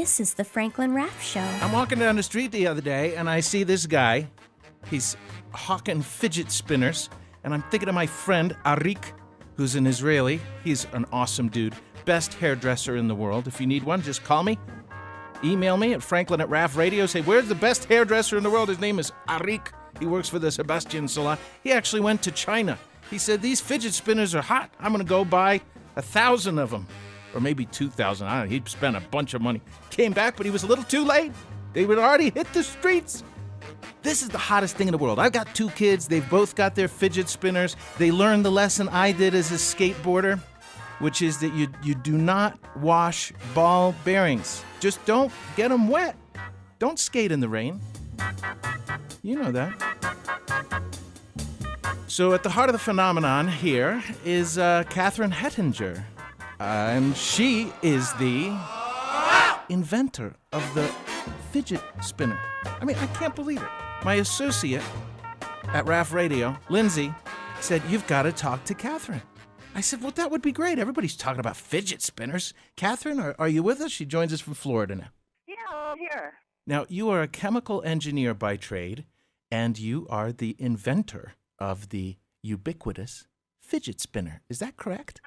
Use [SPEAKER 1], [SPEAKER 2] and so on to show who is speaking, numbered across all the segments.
[SPEAKER 1] This is the Franklin Raff Show.
[SPEAKER 2] I'm walking down the street the other day, and I see this guy. He's hawking fidget spinners, and I'm thinking of my friend Arik, who's an Israeli. He's an awesome dude. Best hairdresser in the world. If you need one, just call me. Email me at franklin@raffradio. Say, where's the best hairdresser in the world? His name is Arik. He works for the Sebastian Salon. He actually went to China. He said, these fidget spinners are hot. I'm going to go buy 1,000 of them. Or maybe 2,000. I don't know. He'd spent a bunch of money. Came back, but he was a little too late. They would already hit the streets. This is the hottest thing in the world. I've got 2 kids. They've both got their fidget spinners. They learned the lesson I did as a skateboarder, which is that you do not wash ball bearings. Just don't get them wet. Don't skate in the rain. You know that. So at the heart of the phenomenon here is Catherine Hettinger. And she is the inventor of the fidget spinner. I mean, I can't believe it. My associate at Raff Radio, Lindsay, said, you've got to talk to Catherine. I said, well, that would be great. Everybody's talking about fidget spinners. Catherine, are you with us? She joins us from Florida now.
[SPEAKER 3] Yeah, I'm here.
[SPEAKER 2] Now, you are a chemical engineer by trade, and you are the inventor of the ubiquitous fidget spinner. Is that correct?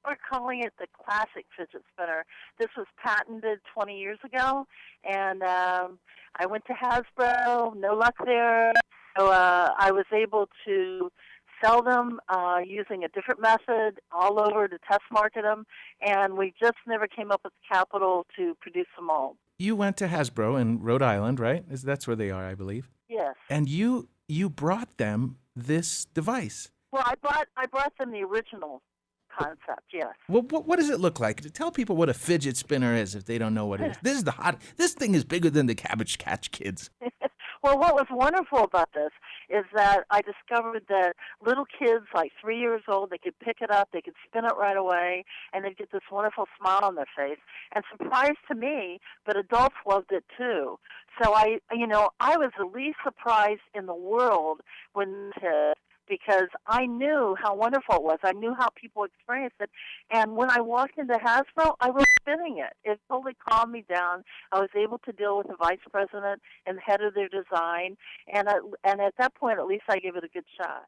[SPEAKER 3] We're calling it the classic fidget spinner. This was patented 20 years ago, and I went to Hasbro, no luck there. So I was able to sell them using a different method all over to test market them, and we just never came up with the capital to produce them all.
[SPEAKER 2] You went to Hasbro in Rhode Island, right? That's where they are, I believe.
[SPEAKER 3] Yes.
[SPEAKER 2] And you brought them this device.
[SPEAKER 3] Well, I brought them the original concept, yes.
[SPEAKER 2] Well, what does it look like? Tell people what a fidget spinner is if they don't know what it is. This thing is bigger than the Cabbage Patch Kids.
[SPEAKER 3] Well, what was wonderful about this is that I discovered that little kids, like 3 years old, they could pick it up, they could spin it right away, and they'd get this wonderful smile on their face. And surprise to me, but adults loved it too. So I was the least surprised in the world when it hit, because I knew how wonderful it was. I knew how people experienced it. And when I walked into Hasbro, I was spinning it. It totally calmed me down. I was able to deal with the vice president and the head of their design. And at that point, at least I gave it a good shot.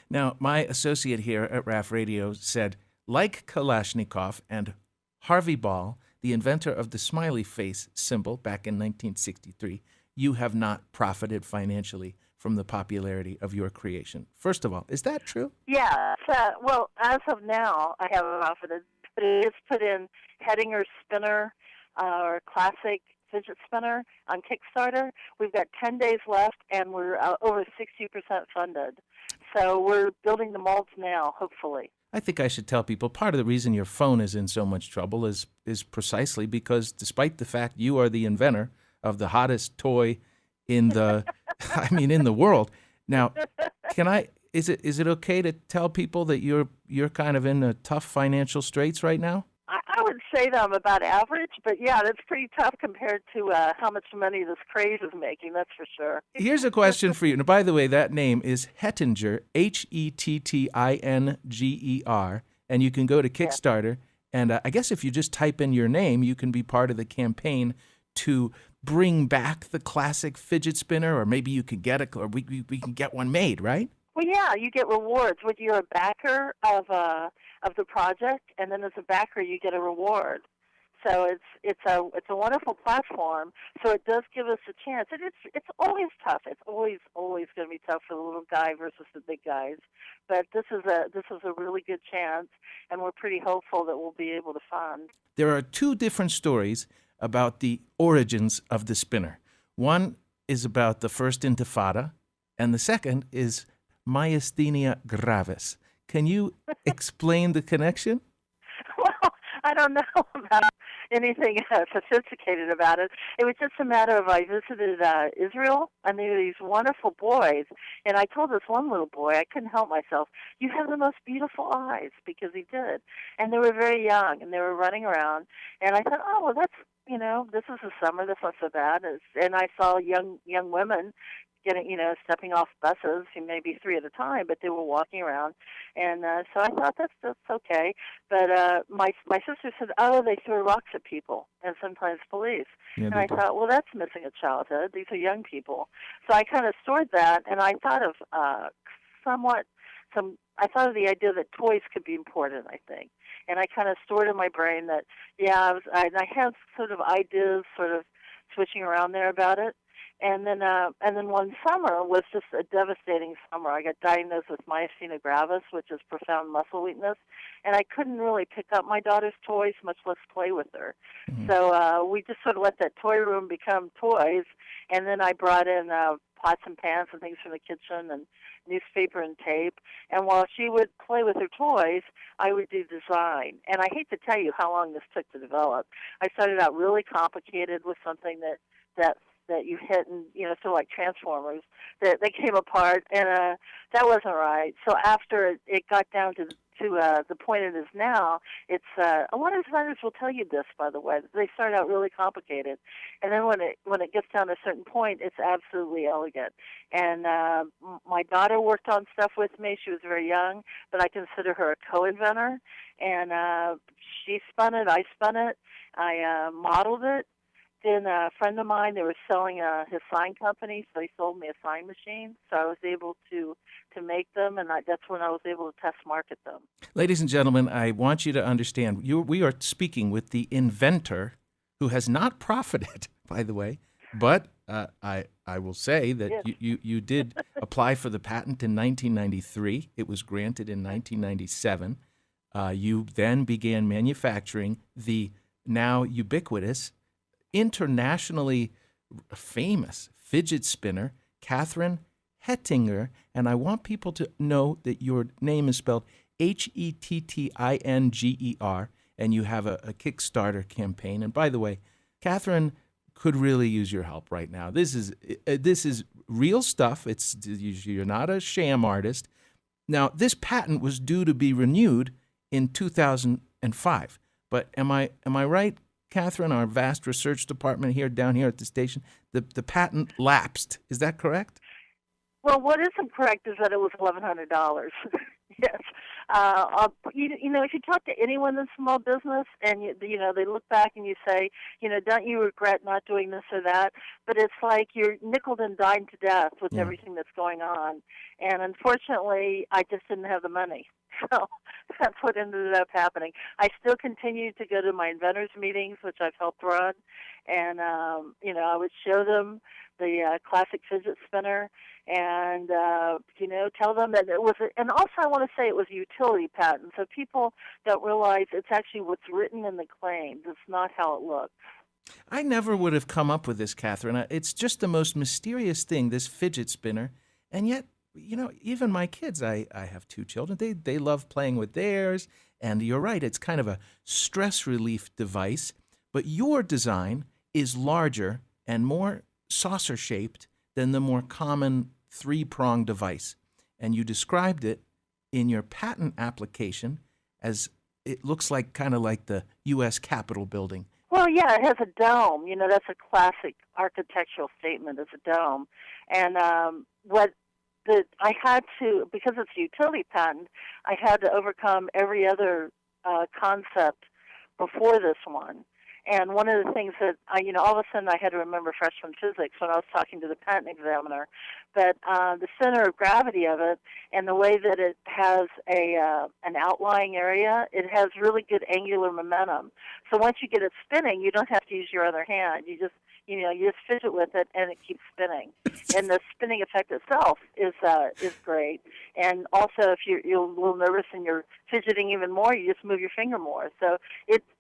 [SPEAKER 2] Now, my associate here at Raff Radio said, like Kalashnikov and Harvey Ball, the inventor of the smiley face symbol back in 1963, you have not profited financially from the popularity of your creation. First of all, is that true?
[SPEAKER 3] Yeah. Well, as of now, I haven't profited, but it is put in Hettinger's spinner or classic fidget spinner on Kickstarter. We've got 10 days left, and we're over 60% funded. So we're building the molds now, hopefully.
[SPEAKER 2] I think I should tell people part of the reason your phone is in so much trouble is precisely because despite the fact you are the inventor of the hottest toy in the in the world. Now, is it okay to tell people that you're kind of in a tough financial straits right now?
[SPEAKER 3] I would say that I'm about average, but yeah, that's pretty tough compared to how much money this craze is making, that's for sure.
[SPEAKER 2] Here's a question for you. And by the way, that name is Hettinger, Hettinger, and you can go to Kickstarter, and I guess if you just type in your name, you can be part of the campaign to bring back the classic fidget spinner, or maybe you could get or we can get one made, right?
[SPEAKER 3] Well, yeah, you get rewards when you're a backer of the project, and then as a backer, you get a reward. So it's a wonderful platform. So it does give us a chance. And it's always tough. It's always going to be tough for the little guy versus the big guys. But this is a really good chance, and we're pretty hopeful that we'll be able to fund.
[SPEAKER 2] There are 2 different stories about the origins of the spinner. One is about the first Intifada, and the second is myasthenia gravis. Can you explain the connection?
[SPEAKER 3] Well, I don't know about anything sophisticated about it. It was just a matter of I visited Israel, and there were these wonderful boys, and I told this one little boy, I couldn't help myself, you have the most beautiful eyes, because he did. And they were very young, and they were running around, and I thought, oh, well, this is the summer, that's not so bad. And I saw young women getting, stepping off buses, maybe three at a time, but they were walking around. And so I thought that's okay. But my sister said, oh, they throw rocks at people and sometimes police.
[SPEAKER 2] Yeah,
[SPEAKER 3] And
[SPEAKER 2] they
[SPEAKER 3] I
[SPEAKER 2] do.
[SPEAKER 3] thought, well, that's missing a childhood. These are young people. So I kind of stored that, and I thought of somewhat some. I thought of the idea that toys could be important, I think. And I kind of stored in my brain that, yeah, I have sort of ideas sort of switching around there about it. And then one summer was just a devastating summer. I got diagnosed with myasthenia gravis, which is profound muscle weakness, and I couldn't really pick up my daughter's toys, much less play with her.
[SPEAKER 2] Mhm.
[SPEAKER 3] So we just sort of let that toy room become toys, and then I brought in pots and pans and things from the kitchen and newspaper and tape. And while she would play with her toys, I would do design. And I hate to tell you how long this took to develop. I started out really complicated with something that you hit and sort of like transformers that they came apart, and that wasn't right. So after it got down to the point it is now, it's a lot of designers will tell you this, by the way, that they start out really complicated, and then when it gets down to a certain point, it's absolutely elegant. And my daughter worked on stuff with me. She was very young, but I consider her a co-inventor, and she spun it, I spun it, I modeled it. Then a friend of mine, they were selling his sign company, so he sold me a sign machine. So I was able to make them, and that's when I was able to test market them.
[SPEAKER 2] Ladies and gentlemen, I want you to understand, we are speaking with the inventor who has not profited, by the way, but I will say that
[SPEAKER 3] Yes.
[SPEAKER 2] you did apply for the patent in 1993. It was granted in 1997. You then began manufacturing the now ubiquitous, internationally famous fidget spinner, Catherine Hettinger, and I want people to know that your name is spelled Hettinger, and you have a Kickstarter campaign. And by the way, Catherine could really use your help right now. This is real stuff. You're not a sham artist. Now, this patent was due to be renewed in 2005. But am I right, Catherine, our vast research department down here at the station, the patent lapsed. Is that correct?
[SPEAKER 3] Well, what isn't correct is that it was $1,100. Yes. If you talk to anyone in small business and, they look back and you say, don't you regret not doing this or that? But it's like you're nickeled and dined to death with everything that's going on. And unfortunately, I just didn't have the money. So that's what ended up happening. I still continue to go to my inventors meetings, which I've helped run, and I would show them the classic fidget spinner, and tell them that it was. And also, I want to say it was a utility patent, so people don't realize it's actually what's written in the claims. It's not how it looks.
[SPEAKER 2] I never would have come up with this, Catherine. It's just the most mysterious thing, this fidget spinner, and yet. Even my kids, I have two children, they love playing with theirs, and you're right, it's kind of a stress relief device, but your design is larger and more saucer-shaped than the more common three-prong device, and you described it in your patent application as it looks like kind of like the U.S. Capitol building.
[SPEAKER 3] Well, yeah, it has a dome. That's a classic architectural statement, is a dome, and that I had to, because it's a utility patent, I had to overcome every other concept before this one. And one of the things that all of a sudden I had to remember freshman physics when I was talking to the patent examiner, but the center of gravity of it and the way that it has an outlying area, it has really good angular momentum. So once you get it spinning, you don't have to use your other hand. You just fidget with it, and it keeps spinning. And the spinning effect itself is great. And also, if you're a little nervous and you're fidgeting even more, you just move your finger more. So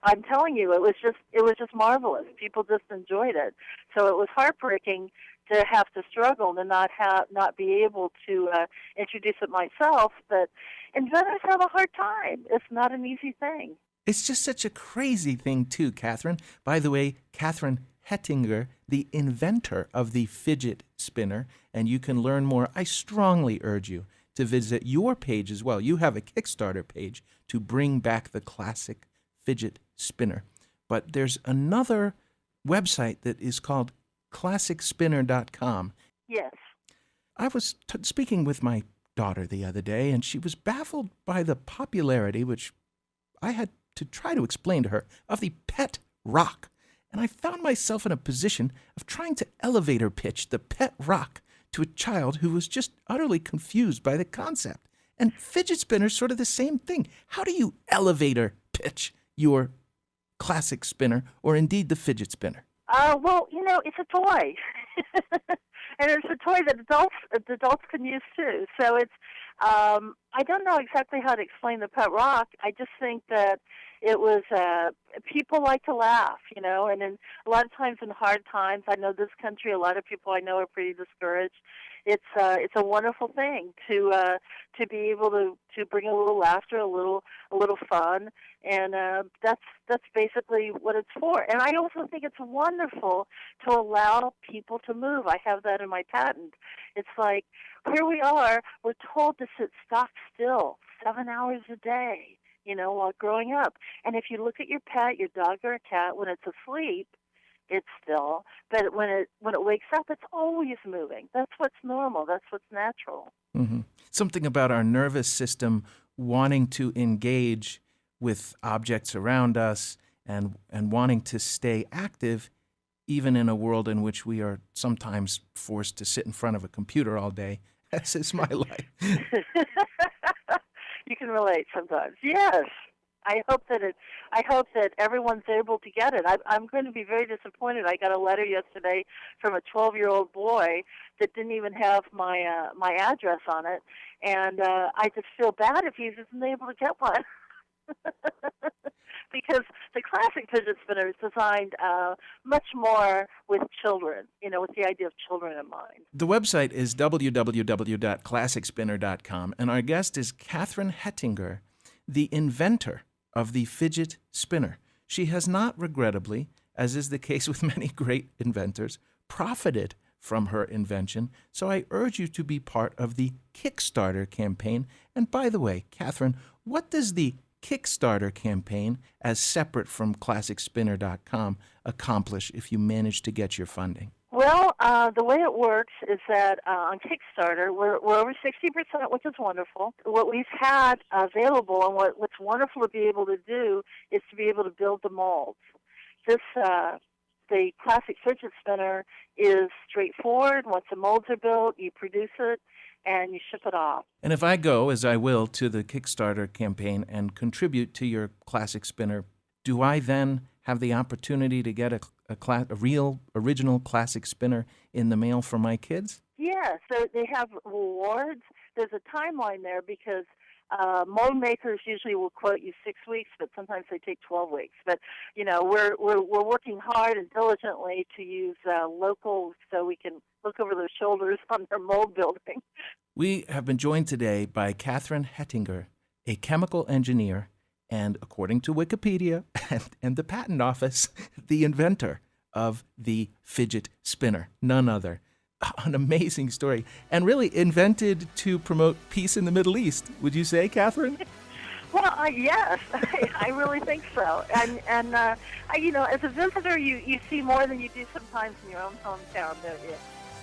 [SPEAKER 3] I'm telling you, it was just marvelous. People just enjoyed it. So it was heartbreaking to have to struggle to not be able to introduce it myself. But inventors have a hard time. It's not an easy thing.
[SPEAKER 2] It's just such a crazy thing, too, Catherine. By the way, Catherine Hettinger, the inventor of the fidget spinner, and you can learn more. I strongly urge you to visit your page as well. You have a Kickstarter page to bring back the classic fidget spinner. But there's another website that is called classicspinner.com.
[SPEAKER 3] Yes.
[SPEAKER 2] I was speaking with my daughter the other day, and she was baffled by the popularity, which I had to try to explain to her, of the pet rock. And I found myself in a position of trying to elevator pitch the pet rock to a child who was just utterly confused by the concept. And fidget spinner's sort of the same thing. How do you elevator pitch your classic spinner, or indeed the fidget spinner?
[SPEAKER 3] Well, it's a toy. And it's a toy that adults can use too. So it's, I don't know exactly how to explain the pet rock. I just think that it was, people like to laugh, and a lot of times in hard times, I know this country, a lot of people I know are pretty discouraged. It's a wonderful thing to be able to bring a little laughter, a little fun, and that's basically what it's for. And I also think it's wonderful to allow people to move. I have that in my patent. It's like, here we are, we're told to sit stock still 7 hours a day, while growing up. And if you look at your pet, your dog or a cat, when it's asleep, it's still. But when it wakes up, it's always moving. That's what's normal. That's what's natural.
[SPEAKER 2] Mm-hmm. Something about our nervous system wanting to engage with objects around us and wanting to stay active, even in a world in which we are sometimes forced to sit in front of a computer all day, as is my life.
[SPEAKER 3] You can relate sometimes. Yes. I hope that everyone's able to get it. I'm going to be very disappointed. I got a letter yesterday from a 12-year-old boy that didn't even have my address on it, and I just feel bad if he isn't able to get one. Because the classic fidget spinner is designed much more with children, with the idea of children in mind.
[SPEAKER 2] The website is www.classicspinner.com, and our guest is Catherine Hettinger, the inventor of the fidget spinner. She has not, regrettably, as is the case with many great inventors, profited from her invention, so I urge you to be part of the Kickstarter campaign. And by the way, Catherine, what does the Kickstarter campaign, as separate from ClassicSpinner.com, accomplish if you manage to get your funding?
[SPEAKER 3] Well, the way it works is that on Kickstarter, we're over 60%, which is wonderful. What we've had available and what's wonderful to be able to do is to be able to build the molds. The classic fidget spinner is straightforward. Once the molds are built, you produce it and you ship it off.
[SPEAKER 2] And if I go, as I will, to the Kickstarter campaign and contribute to your classic spinner, do I then have the opportunity to get a real, original classic spinner in the mail for my kids?
[SPEAKER 3] Yeah, so they have rewards. There's a timeline there because mold makers usually will quote you 6 weeks, but sometimes they take 12 weeks. But we're working hard and diligently to use local, so we can look over their shoulders on their mold building.
[SPEAKER 2] We have been joined today by Catherine Hettinger, a chemical engineer, and according to Wikipedia and the Patent Office, the inventor of the fidget spinner, none other. An amazing story, and really invented to promote peace in the Middle East. Would you say, Catherine?
[SPEAKER 3] Well, yes, I really think so. And as a visitor, you see more than you do sometimes in your own hometown, don't you?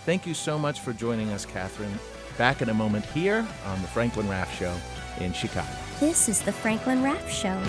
[SPEAKER 2] Thank you so much for joining us, Catherine. Back in a moment here on The Franklin Raff Show in Chicago.
[SPEAKER 1] This is The Franklin Raff Show.